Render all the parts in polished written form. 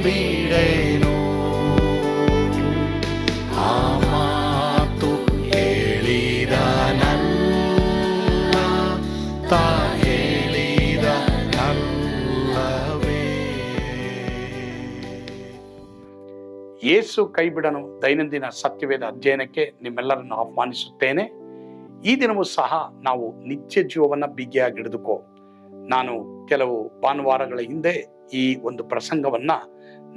ಬಿಡೆನು. ಆ ಮಾತು ಹೇಳಿದನಲ್ಲ, ತಾ ಹೇಳಿದನಲ್ಲವೇ. ಯೇಸು ಕೈಬಿಡನು ದೈನಂದಿನ ಸತ್ಯವೇದ ಅಧ್ಯಯನಕ್ಕೆ ನಿಮ್ಮೆಲ್ಲರನ್ನು ಆಹ್ವಾನಿಸುತ್ತೇನೆ. ಈ ದಿನವೂ ಸಹ ನಾವು ನಿತ್ಯ ಜೀವವನ್ನು ಬಿಗಿಯಾಗಿ ಹಿಡಿದುಕೋ. ನಾನು ಕೆಲವು ಭಾನುವಾರಗಳ ಹಿಂದೆ ಈ ಒಂದು ಪ್ರಸಂಗವನ್ನ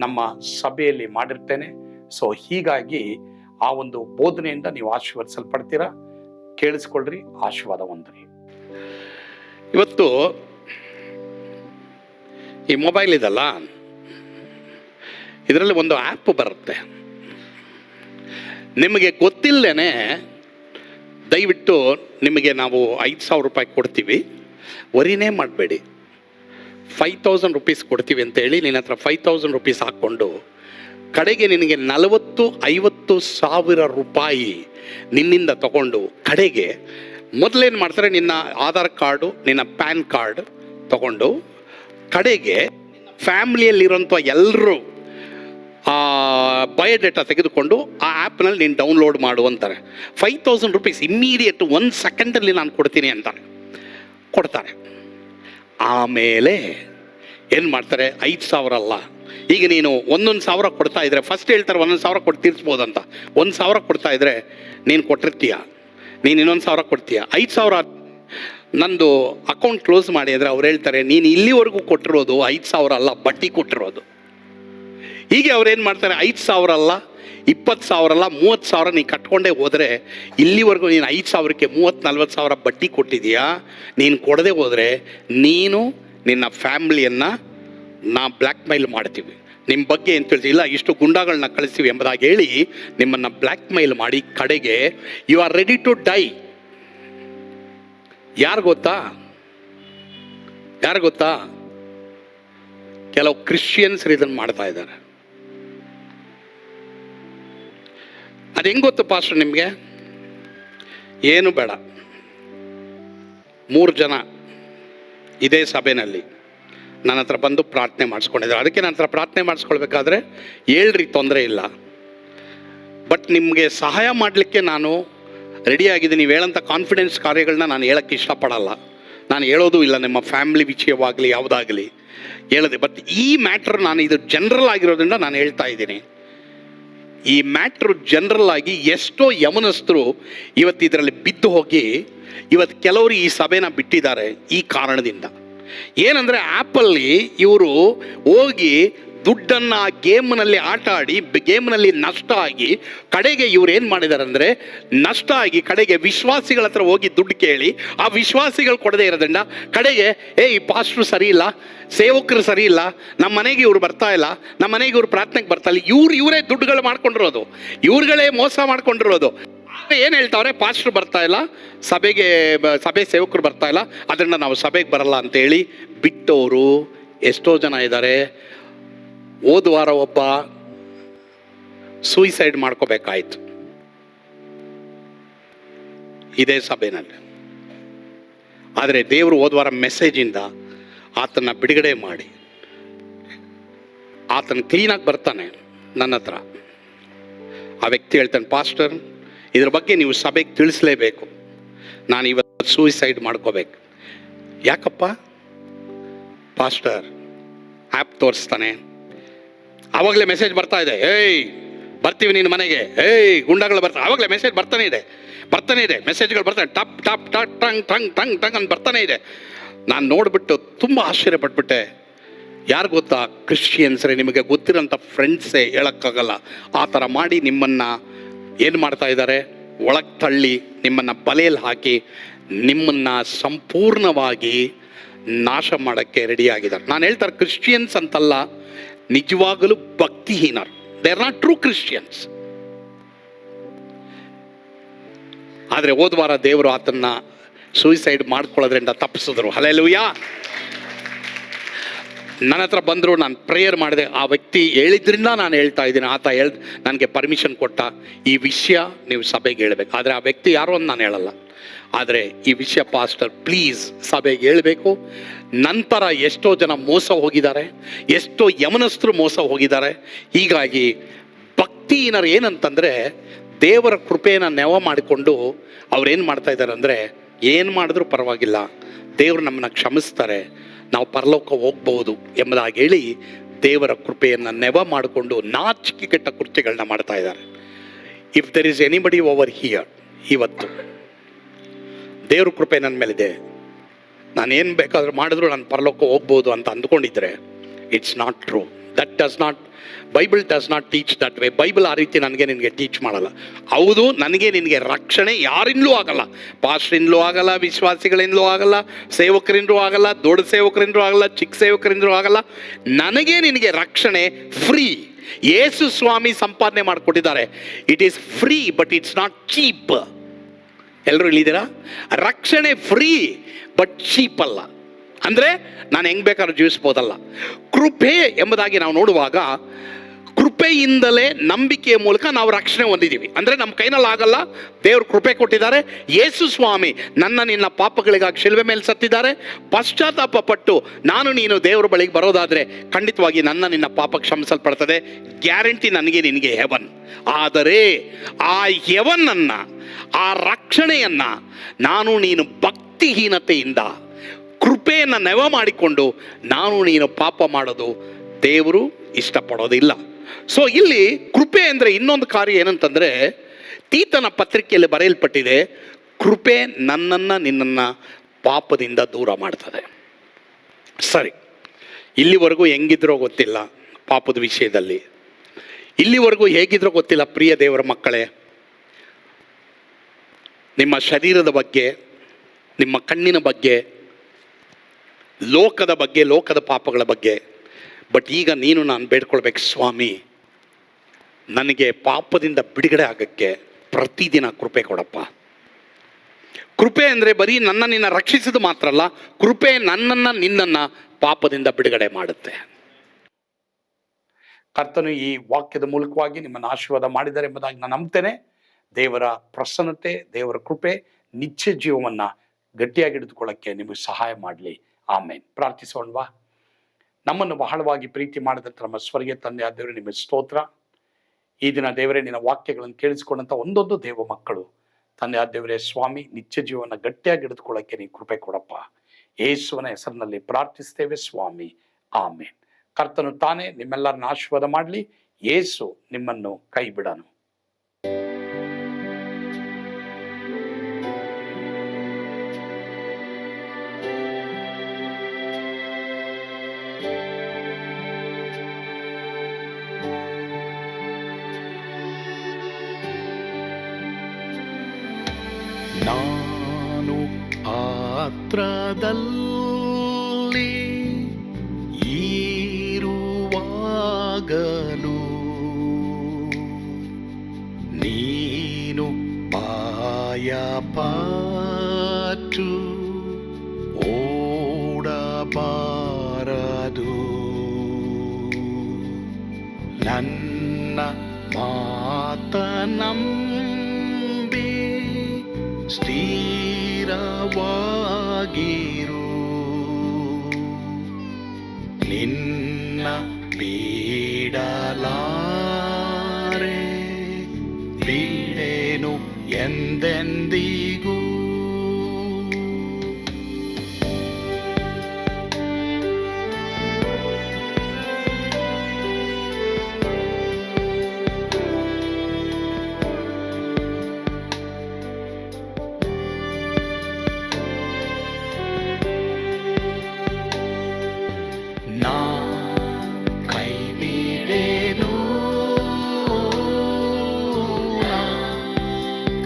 ನಮ್ಮ ಸಭೆಯಲ್ಲಿ ಮಾಡಿರ್ತೇನೆ. ಸೊ ಹೀಗಾಗಿ ಆ ಒಂದು ಬೋಧನೆಯಿಂದ ನೀವು ಆಶೀರ್ವದಿಸಲ್ಪಡ್ತೀರಾ. ಕೇಳಿಸ್ಕೊಳ್ರಿ, ಆಶೀರ್ವಾದ ಹೊಂದ್ರಿ. ಇವತ್ತು ಈ ಮೊಬೈಲ್ ಇದಲ್ಲ, ಇದರಲ್ಲಿ ಒಂದು ಆ್ಯಪ್ ಬರುತ್ತೆ. ನಿಮಗೆ ಗೊತ್ತಿಲ್ಲದೇನೆ ದಯವಿಟ್ಟು ನಿಮಗೆ ನಾವು 5,000 ರೂಪಾಯಿ ಕೊಡ್ತೀವಿ, ವರಿನೇ ಮಾಡಬೇಡಿ, 5,000 ರೂಪೀಸ್ ಕೊಡ್ತೀವಿ ಅಂತೇಳಿ ನಿನ್ನ ಹತ್ರ 5,000 ರೂಪೀಸ್ ಹಾಕ್ಕೊಂಡು ಕಡೆಗೆ ನಿನಗೆ 40-50 ಸಾವಿರ ರೂಪಾಯಿ ನಿನ್ನಿಂದ ತಗೊಂಡು ಕಡೆಗೆ ಮೊದಲೇನು ಮಾಡ್ತಾರೆ, ನಿನ್ನ ಆಧಾರ್ ಕಾರ್ಡು, ನಿನ್ನ ಪ್ಯಾನ್ ಕಾರ್ಡ್ ತಗೊಂಡು ಕಡೆಗೆ ಫ್ಯಾಮಿಲಿಯಲ್ಲಿರೋಂಥ ಎಲ್ಲರೂ ಬಯೋಡೇಟಾ ತೆಗೆದುಕೊಂಡು ಆ ಆ್ಯಪ್ನಲ್ಲಿ ನೀನು ಡೌನ್ಲೋಡ್ ಮಾಡು ಅಂತಾರೆ. 5,000 ರೂಪೀಸ್ ಇಮ್ಮಿಡಿಯೇಟ್ 1 ಸೆಕೆಂಡಲ್ಲಿ ನಾನು ಕೊಡ್ತೀನಿ ಅಂತಾರೆ, ಕೊಡ್ತಾರೆ. ಆಮೇಲೆ ಏನು ಮಾಡ್ತಾರೆ, 5,000 ಅಲ್ಲ, ಈಗ ನೀನು 1,000 ಕೊಡ್ತಾ ಇದ್ರೆ, ಫಸ್ಟ್ ಹೇಳ್ತಾರೆ 1,000 ಕೊಟ್ಟು ತೀರಿಸ್ಬೋದಂತ. 1,000 ಕೊಡ್ತಾ ಇದ್ರೆ ನೀನು ಕೊಟ್ಟಿರ್ತೀಯ, ನೀನು ಇನ್ನೊಂದು 1,000 ಕೊಡ್ತೀಯ. 5,000 ನಂದು ಅಕೌಂಟ್ ಕ್ಲೋಸ್ ಮಾಡಿ ಅಂದರೆ ಅವ್ರು ಹೇಳ್ತಾರೆ, ನೀನು ಇಲ್ಲಿವರೆಗೂ ಕೊಟ್ಟಿರೋದು 5,000 ಅಲ್ಲ, ಬಡ್ಡಿ ಕೊಟ್ಟಿರೋದು. ಹೀಗೆ ಅವ್ರೇನು ಮಾಡ್ತಾರೆ, 5,000 ಅಲ್ಲ, 20,000 ಅಲ್ಲ, 30,000 ನೀನು ಕಟ್ಕೊಂಡೇ ಹೋದರೆ ಇಲ್ಲಿವರೆಗೂ ನೀನು 5,000ಕ್ಕೆ 30-40 ಸಾವಿರ ಬಡ್ಡಿ ಕೊಟ್ಟಿದೀಯಾ. ನೀನು ಕೊಡದೆ ಹೋದರೆ ನೀನು ನಿನ್ನ ಫ್ಯಾಮ್ಲಿಯನ್ನು ಬ್ಲ್ಯಾಕ್ ಮೈಲ್ ಮಾಡ್ತೀವಿ, ನಿಮ್ಮ ಬಗ್ಗೆ ಏನು ತಿಳಿಸಿಲ್ಲ, ಇಷ್ಟು ಗುಂಡಾಗಳನ್ನ ಕಳಿಸ್ತೀವಿ ಎಂಬುದಾಗಿ ಹೇಳಿ ನಿಮ್ಮನ್ನು ಬ್ಲ್ಯಾಕ್ ಮೈಲ್ ಮಾಡಿ ಕಡೆಗೆ you are ready to die. ಯಾರು ಗೊತ್ತಾ, ಕೆಲವು ಕ್ರಿಶ್ಚಿಯನ್ಸ್ ಇದನ್ನು ಮಾಡ್ತಾ ಇದ್ದಾರೆ. ಅದು ಹೆಂಗೆ ಗೊತ್ತು ಪಾಸ್ಟರ್ ನಿಮಗೆ? ಏನು ಬೇಡ, 3 ಜನ ಇದೇ ಸಭೆಯಲ್ಲಿ ನನ್ನ ಹತ್ರ ಬಂದು ಪ್ರಾರ್ಥನೆ ಮಾಡಿಸ್ಕೊಂಡಿದ್ದಾರೆ. ಅದಕ್ಕೆ ನನ್ನ ಹತ್ರ ಪ್ರಾರ್ಥನೆ ಮಾಡಿಸ್ಕೊಳ್ಬೇಕಾದ್ರೆ ಹೇಳ್ರಿ, ತೊಂದರೆ ಇಲ್ಲ, ಬಟ್ ನಿಮಗೆ ಸಹಾಯ ಮಾಡಲಿಕ್ಕೆ ನಾನು ರೆಡಿಯಾಗಿದ್ದೀನಿ. ನೀವು ಹೇಳೋಂಥ ಕಾನ್ಫಿಡೆನ್ಸ್ ಕಾರ್ಯಗಳನ್ನ ನಾನು ಹೇಳೋಕ್ಕೆ ಇಷ್ಟಪಡಲ್ಲ, ನಾನು ಹೇಳೋದು ಇಲ್ಲ, ನಿಮ್ಮ ಫ್ಯಾಮಿಲಿ ವಿಷಯವಾಗಲಿ ಯಾವುದಾಗಲಿ ಹೇಳಿದೆ. ಬಟ್ ಈ ಮ್ಯಾಟ್ರ್ ನಾನು ಇದು ಜನರಲ್ ಆಗಿರೋದ್ರಿಂದ ನಾನು ಹೇಳ್ತಾ ಇದ್ದೀನಿ. ಈ ಮ್ಯಾಟ್ರು ಜನರಲ್ ಆಗಿ ಎಷ್ಟೋ ಯಮನಸ್ಥರು ಇವತ್ತು ಇದರಲ್ಲಿ ಬಿದ್ದು ಹೋಗಿ ಇವತ್ತು ಕೆಲವರು ಈ ಸಭೆನ ಬಿಟ್ಟಿದ್ದಾರೆ ಈ ಕಾರಣದಿಂದ. ಏನಂದರೆ ಆ್ಯಪಲ್ಲಿ ಇವರು ಹೋಗಿ ದುಡ್ಡನ್ನು ಆ ಗೇಮ್ನಲ್ಲಿ ಆಟ ಆಡಿ ಗೇಮ್ನಲ್ಲಿ ನಷ್ಟ ಆಗಿ ಕಡೆಗೆ ಇವ್ರು ಏನು ಮಾಡಿದ್ದಾರೆ ಅಂದರೆ, ನಷ್ಟ ಆಗಿ ಕಡೆಗೆ ವಿಶ್ವಾಸಿಗಳ ಹತ್ರ ಹೋಗಿ ದುಡ್ಡು ಕೇಳಿ ಆ ವಿಶ್ವಾಸಿಗಳು ಕೊಡದೇ ಇರೋದ್ರಿಂದ ಕಡೆಗೆ ಈ ಪಾಸ್ಟ್ರು ಸರಿ ಇಲ್ಲ, ಸೇವಕರು ಸರಿ ಇಲ್ಲ, ನಮ್ಮ ಮನೆಗೆ ಇವ್ರು ಬರ್ತಾ ಇಲ್ಲ, ನಮ್ಮ ಮನೆಗೆ ಇವ್ರು ಪ್ರಾರ್ಥನೆಗೆ ಬರ್ತಾ ಇಲ್ಲ, ಇವರೇ ದುಡ್ಡುಗಳು ಮಾಡ್ಕೊಂಡಿರೋದು, ಇವ್ರುಗಳೇ ಮೋಸ ಮಾಡ್ಕೊಂಡಿರೋದು. ಆದರೆ ಏನು ಹೇಳ್ತಾವ್ರೆ, ಪಾಸ್ಟ್ರು ಬರ್ತಾ ಇಲ್ಲ, ಸಭೆ ಸೇವಕರು ಬರ್ತಾ ಇಲ್ಲ, ಅದರಿಂದ ನಾವು ಸಭೆಗೆ ಬರಲ್ಲ ಅಂತೇಳಿ ಬಿಟ್ಟವರು ಎಷ್ಟೋ ಜನ ಇದ್ದಾರೆ. ಹೋದ ವಾರ ಒಬ್ಬ ಸೂಯಿಸೈಡ್ ಮಾಡ್ಕೋಬೇಕಾಯ್ತು ಇದೇ ಸಭೆಯಲ್ಲಿ. ಆದರೆ ದೇವರು ಹೋದ ವಾರ ಮೆಸೇಜಿಂದ ಆತನ ಬಿಡುಗಡೆ ಮಾಡಿ ಆತನ ಕ್ಲೀನಾಗಿ ಬರ್ತಾನೆ ನನ್ನ ಹತ್ರ. ಆ ವ್ಯಕ್ತಿ ಹೇಳ್ತಾನೆ, ಪಾಸ್ಟರ್ ಇದ್ರ ಬಗ್ಗೆ ನೀವು ಸಭೆಗೆ ತಿಳಿಸ್ಲೇಬೇಕು, ನಾನು ಇವತ್ತು ಸೂಯಿಸೈಡ್ ಮಾಡ್ಕೋಬೇಕು. ಯಾಕಪ್ಪ? ಪಾಸ್ಟರ್ ಆ್ಯಪ್ ತೋರಿಸ್ತಾನೆ, ಆವಾಗಲೇ ಮೆಸೇಜ್ ಬರ್ತಾ ಇದೆ, ಬರ್ತೀವಿ ನಿನ್ನ ಮನೆಗೆ, ಗುಂಡಾಗಳು ಬರ್ತಾರೆ, ಆವಾಗಲೇ ಮೆಸೇಜ್ ಬರ್ತಾನೆ ಇದೆ, ಮೆಸೇಜ್ಗಳು ಬರ್ತಾನೆ, ಟಪ್ ಟಪ್ ಟಕ್ ಟಂಗ್ ಟಂಗ್ ಟಂಗ್ ಟಂಗ್ ಅಂತ ಬರ್ತಾನೆ ಇದೆ. ನಾನು ನೋಡಿಬಿಟ್ಟು ತುಂಬ ಆಶ್ಚರ್ಯಪಟ್ಬಿಟ್ಟೆ. ಯಾರು ಗೊತ್ತಾ, ಕ್ರಿಶ್ಚಿಯನ್ಸ್ರೇ, ನಿಮಗೆ ಗೊತ್ತಿರೋಂಥ ಫ್ರೆಂಡ್ಸೇ ಹೇಳೋಕ್ಕಾಗಲ್ಲ, ಆ ಥರ ಮಾಡಿ ನಿಮ್ಮನ್ನು ಏನು ಮಾಡ್ತಾ ಇದ್ದಾರೆ, ಒಳಗೆ ತಳ್ಳಿ ನಿಮ್ಮನ್ನು ಬಲೆಯಲ್ಲಿ ಹಾಕಿ ನಿಮ್ಮನ್ನು ಸಂಪೂರ್ಣವಾಗಿ ನಾಶ ಮಾಡೋಕ್ಕೆ ರೆಡಿಯಾಗಿದ್ದಾರೆ. ನಾನು ಹೇಳ್ತಾರೆ, ಕ್ರಿಶ್ಚಿಯನ್ಸ್ ಅಂತಲ್ಲ, ನಿಜವಾಗಲೂ ಭಕ್ತಿಹೀನರು. They are not true Christians. ಆದರೆ ಹೋದ ವಾರ ದೇವರು ಆತನ್ನ ಸೂಯಿಸೈಡ್ ಮಾಡ್ಕೊಳ್ಳೋದ್ರಿಂದ ತಪ್ಪಿಸಿದ್ರು. ಹಲ್ಲೆಲೂಯಾ. ನನ್ನ ಹತ್ರ ಬಂದರು, ನಾನು ಪ್ರೇಯರ್ ಮಾಡಿದೆ, ಆ ವ್ಯಕ್ತಿ ಹೇಳಿದ್ರಿಂದ ನಾನು ಹೇಳ್ತಾ ಇದ್ದೀನಿ, ಆತ ನನಗೆ ಪರ್ಮಿಷನ್ ಕೊಟ್ಟ, ಈ ವಿಷಯ ನೀವು ಸಭೆಗೆ ಹೇಳಬೇಕು. ಆದರೆ ಆ ವ್ಯಕ್ತಿ ಯಾರು ಅಂತ ನಾನು ಹೇಳಲ್ಲ. ಆದರೆ ಈ ವಿಷಯ ಪಾಸ್ಟರ್ ಪ್ಲೀಸ್ ಸಭೆಗೆ ಹೇಳಬೇಕು. ನಂತರ ಎಷ್ಟೋ ಜನ ಮೋಸ ಹೋಗಿದ್ದಾರೆ, ಎಷ್ಟೋ ಯಮನಸ್ಥರು ಮೋಸ ಹೋಗಿದ್ದಾರೆ. ಹೀಗಾಗಿ ಭಕ್ತಿಹೀನರು ಏನಂತಂದರೆ, ದೇವರ ಕೃಪೆಯನ್ನು ನೆವ ಮಾಡಿಕೊಂಡು ಅವ್ರೇನು ಮಾಡ್ತಾ ಇದ್ದಾರೆ ಅಂದರೆ, ಏನು ಮಾಡಿದ್ರೂ ಪರವಾಗಿಲ್ಲ, ದೇವರು ನಮ್ಮನ್ನು ಕ್ಷಮಿಸ್ತಾರೆ, ನಾವು ಪರಲೋಕ ಹೋಗ್ಬೋದು ಎಂಬುದಾಗಿ ಹೇಳಿ ದೇವರ ಕೃಪೆಯನ್ನು ನೆವ ಮಾಡಿಕೊಂಡು ನಾಚಿಕೆ ಕೆಟ್ಟ ಕೃತ್ಯಗಳನ್ನ ಮಾಡ್ತಾ ಇದ್ದಾರೆ. If there is anybody over here, ಇವತ್ತು ದೇವ್ರ ಕೃಪೆ ನನ್ನ ಮೇಲಿದೆ, ನಾನೇನು ಬೇಕಾದರೂ ಮಾಡಿದ್ರು ನಾನು ಪರಲೋಕ ಹೋಗ್ಬೋದು ಅಂತ ಅಂದ್ಕೊಂಡಿದ್ರೆ, it's not true. That does not, Bible does not teach that way. Bible ಆ ರೀತಿ ನನಗೆ ನಿನಗೆ ಟೀಚ್ ಮಾಡಲ್ಲ. ಹೌದು, ನನಗೆ ನಿನಗೆ ರಕ್ಷಣೆ ಯಾರಿಂದಲೂ ಆಗಲ್ಲ, ಪಾಸ್ಟ್ರಿಂದಲೂ ಆಗಲ್ಲ, ವಿಶ್ವಾಸಿಗಳಿಂದಲೂ ಆಗಲ್ಲ, ಸೇವಕರಿಂದಲೂ ಆಗಲ್ಲ, ದೊಡ್ಡ ಸೇವಕರಿಂದಲೂ ಆಗಲ್ಲ, ಚಿಕ್ಕ ಸೇವಕರಿಂದಲೂ ಆಗಲ್ಲ. ನನಗೆ ನಿನಗೆ ರಕ್ಷಣೆ ಫ್ರೀ. ಯೇಸು ಸ್ವಾಮಿ ಸಂಪಾದನೆ ಮಾಡಿಕೊಟ್ಟಿದ್ದಾರೆ. It is free, but it's not cheap. ಎಲ್ಲರೂ ಇಲ್ಲಿದ್ದೀರಾ? ರಕ್ಷಣೆ ಫ್ರೀ ಬಟ್ ಚೀಪ್ ಅಲ್ಲ. ಅಂದರೆ ನಾನು ಹೆಂಗೆ ಬೇಕಾದ್ರೂ ಜೀವಿಸ್ಬೋದಲ್ಲ. ಕೃಪೆ ಎಂಬುದಾಗಿ ನಾವು ನೋಡುವಾಗ, ಕೃಪೆಯಿಂದಲೇ ನಂಬಿಕೆಯ ಮೂಲಕ ನಾವು ರಕ್ಷಣೆ ಹೊಂದಿದ್ದೀವಿ. ಅಂದರೆ ನಮ್ಮ ಕೈನಲ್ಲಿ ಆಗಲ್ಲ, ದೇವರು ಕೃಪೆ ಕೊಟ್ಟಿದ್ದಾರೆ. ಯೇಸು ಸ್ವಾಮಿ ನಿನ್ನ ಪಾಪಗಳಿಗಾಗಿ ಶಿಲುಬೆ ಮೇಲೆ ಸತ್ತಿದ್ದಾರೆ. ಪಶ್ಚಾತ್ತಾಪ ಪಟ್ಟು ನಾನು ನೀನು ದೇವರ ಬಳಿಗೆ ಬರೋದಾದರೆ ಖಂಡಿತವಾಗಿ ನಿನ್ನ ಪಾಪ ಕ್ಷಮಿಸಲ್ಪಡ್ತದೆ. ಗ್ಯಾರಂಟಿ ನನಗೆ ನಿನಗೆ ಹೆವನ್. ಆದರೆ ಆ ಹೆವನನ್ನು, ಆ ರಕ್ಷಣೆಯನ್ನು ನಾನು ನೀನು ಭಕ್ತಿಹೀನತೆಯಿಂದ ಕೃಪೆಯನ್ನು ನೆವ ಮಾಡಿಕೊಂಡು ನಾನು ನೀನು ಪಾಪ ಮಾಡೋದು ದೇವರು ಇಷ್ಟಪಡೋದಿಲ್ಲ. ಸೊ ಇಲ್ಲಿ ಕೃಪೆ ಅಂದರೆ ಇನ್ನೊಂದು ಕಾರ್ಯ ಏನಂತಂದರೆ, ತೀತನ ಪತ್ರಿಕೆಯಲ್ಲಿ ಬರೆಯಲ್ಪಟ್ಟಿದೆ, ಕೃಪೆ ನನ್ನನ್ನು ನಿನ್ನನ್ನು ಪಾಪದಿಂದ ದೂರ ಮಾಡ್ತದೆ. ಸರಿ, ಇಲ್ಲಿವರೆಗೂ ಹೆಂಗಿದ್ರೋ ಗೊತ್ತಿಲ್ಲ ಪಾಪದ ವಿಷಯದಲ್ಲಿ, ಇಲ್ಲಿವರೆಗೂ ಹೇಗಿದ್ರೋ ಗೊತ್ತಿಲ್ಲ. ಪ್ರಿಯ ದೇವರ ಮಕ್ಕಳೇ, ನಿಮ್ಮ ಶರೀರದ ಬಗ್ಗೆ, ನಿಮ್ಮ ಕಣ್ಣಿನ ಬಗ್ಗೆ, ಲೋಕದ ಬಗ್ಗೆ, ಲೋಕದ ಪಾಪಗಳ ಬಗ್ಗೆ. ಬಟ್ ಈಗ ನಾನು ಬೇಡ್ಕೊಳ್ಬೇಕು, ಸ್ವಾಮಿ ನನಗೆ ಪಾಪದಿಂದ ಬಿಡುಗಡೆ ಆಗೋಕ್ಕೆ ಪ್ರತಿದಿನ ಕೃಪೆ ಕೊಡಪ್ಪ. ಕೃಪೆ ಅಂದರೆ ಬರೀ ನಿನ್ನ ರಕ್ಷಿಸಿದ ಮಾತ್ರ ಅಲ್ಲ, ಕೃಪೆ ನಿನ್ನನ್ನು ಪಾಪದಿಂದ ಬಿಡುಗಡೆ ಮಾಡುತ್ತೆ. ಕರ್ತನು ಈ ವಾಕ್ಯದ ಮೂಲಕವಾಗಿ ನಿಮ್ಮನ್ನು ಆಶೀರ್ವಾದ ಮಾಡಿದ್ದಾರೆ ಎಂಬುದಾಗಿ ನಾನು ನಂಬ್ತೇನೆ. ದೇವರ ಪ್ರಸನ್ನತೆ, ದೇವರ ಕೃಪೆ ನಿತ್ಯ ಜೀವವನ್ನು ಗಟ್ಟಿಯಾಗಿ ಹಿಡಿದುಕೊಳ್ಳೋಕ್ಕೆ ನಿಮಗೆ ಸಹಾಯ ಮಾಡಲಿ. ಆಮೇನ್. ಪ್ರಾರ್ಥಿಸೋಣವಾ? ನಮ್ಮನ್ನು ಬಹಳವಾಗಿ ಪ್ರೀತಿ ಮಾಡಿದಂಥ ನಮ್ಮ ಸ್ವರ್ಗೀಯ ತಂದೆ ಆದ ದೇವರೇ, ನಿಮ್ಮ ಸ್ತೋತ್ರ. ಈ ದಿನ ದೇವರೇ, ನಿನ್ನ ವಾಕ್ಯಗಳನ್ನು ಕೇಳಿಸಿಕೊಂಡಂಥ ಒಂದೊಂದು ದೇವ ಮಕ್ಕಳು ತಂದೆ ಆದ ದೇವರೇ ಸ್ವಾಮಿ, ನಿತ್ಯ ಜೀವನ ಗಟ್ಟಿಯಾಗಿ ಹಿಡಿದುಕೊಳ್ಳೋಕ್ಕೆ ನೀವು ಕೃಪೆ ಕೊಡಪ್ಪ. ಯೇಸುವಿನ ಹೆಸರಿನಲ್ಲಿ ಪ್ರಾರ್ಥಿಸ್ತೇವೆ ಸ್ವಾಮಿ. ಆಮೇನ್. ಕರ್ತನು ತಾನೇ ನಿಮ್ಮೆಲ್ಲರನ್ನ ಆಶೀರ್ವಾದ ಮಾಡಲಿ. ಯೇಸು ನಿಮ್ಮನ್ನು ಕೈ ಬಿಡನು. ನಾನು ಪಾತ್ರದಲ್ಲಿ ಇರುವಾಗಲೂ ನೀನು ಭಯಪಟ್ಟು ಓಡಬಾರದು. ನನ್ನ ಮಾತನಂಬಿ ಸ್ಥಿರವಾಗಿರು. ನಿನ್ನ ಬಿಡಲಾರೆ, ಬಿಡೆನು ಎಂದೆಂದಿಗೂ.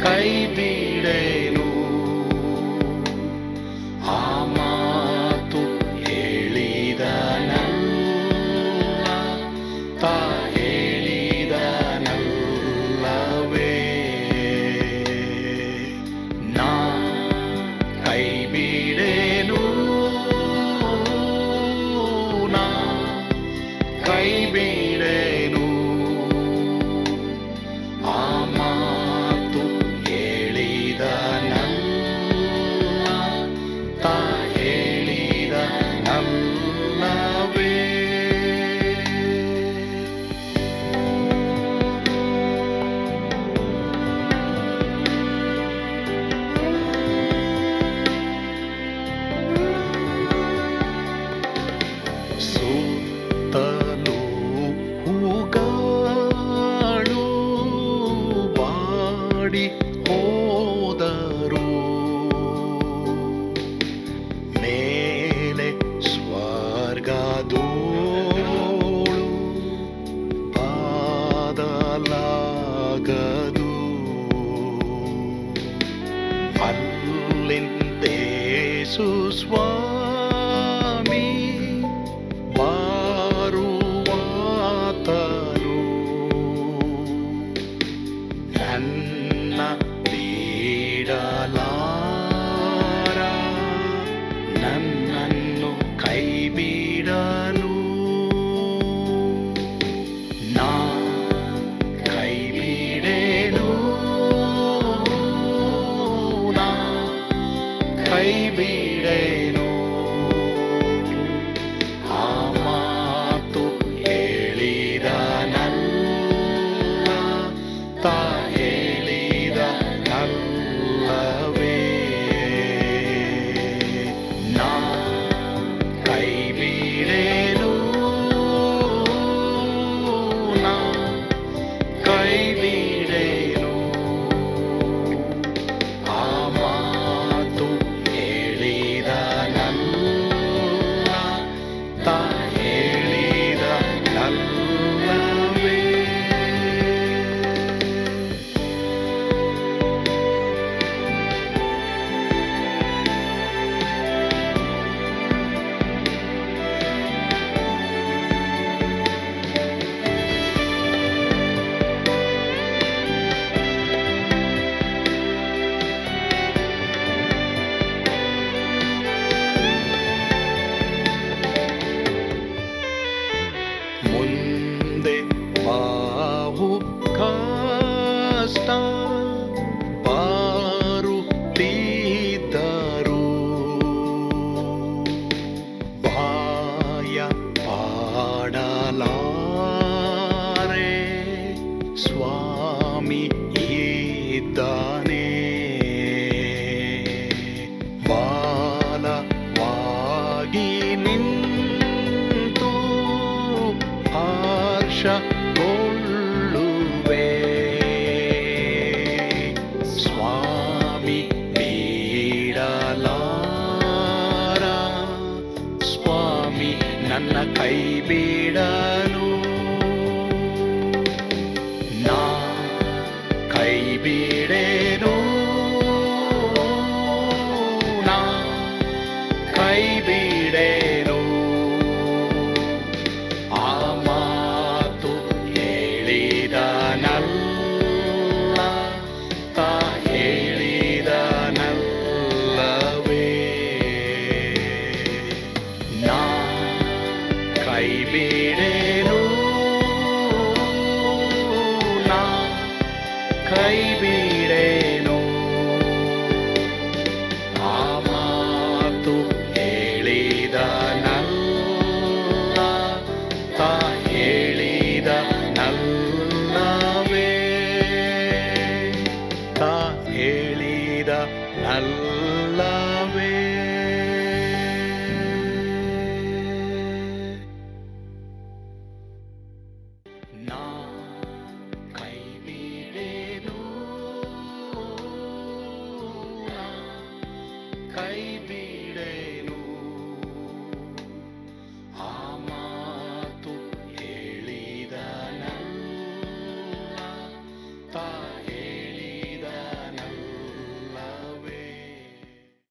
ಕೈ ಬಿಡೆನು ಯೇಸು ಸ್ವಾಮಿ ಬಾರುವಾತನು ನನ್ನ ಬಿಡಲಾರ ನನ್ನನ್ನು ಕೈ ಬಿಡಲು ನಾ ಕೈ ಬಿಡೆನು ನಾ ಕೈ ಬಿಡೆನು ಆ ಮಾತು ಹೇಳಿದನಲ್ಲ ತಾ ಹೇಳಿದನಲ್ಲವೇ ನಾ ಕೈ ಬಿಡೆನು ನಾ ಕೈ ಬಿಡೆನು ಆ ಮಾತು ಹೇಳಿದನಲ್ಲ ತಾ ಹೇಳಿದನಲ್ಲವೇ ಮುಂದೆ ಬಾವು ಕಷ್ಟ ಬಾರುತ್ತಿದ್ದರು ಭಯ ಪಾಡಲಾರೆ ಸ್ವಾಮಿ ಇದ್ದಾನೆ ಬಾಲವಾಗಿ ನಿಂತು ಹರ್ಷಗೊಳ್ಳುವೆ ಸ್ವಾಮಿ ಬಿಡಲಾರ ಸ್ವಾಮಿ ನನ್ನ ಕೈ ಬಿಡಲು ನಾ ಕೈ ಬಿಡೆನು ನಾ ಕೈ ಬಿಡೆನು ಆ ಮಾತು ಹೇಳಿದನಲ್ಲ ತಾ ಹೇಳಿದನಲ್ಲವೇ ನಾ ಕೈ ಬಿಡೆನು ನಾ ಕೈ ಬಿಡೆನು ಆ ಮಾತು ಹೇಳಿದನಲ್ಲ ತಾ ಹೇಳಿದನಲ್ಲವೇ ತಾ ಹೇಳಿದನಲ್ಲವೇ ನಾ ಕೈ ಬಿಡೆನು ನಾ ಕೈ ಬಿಡೆನು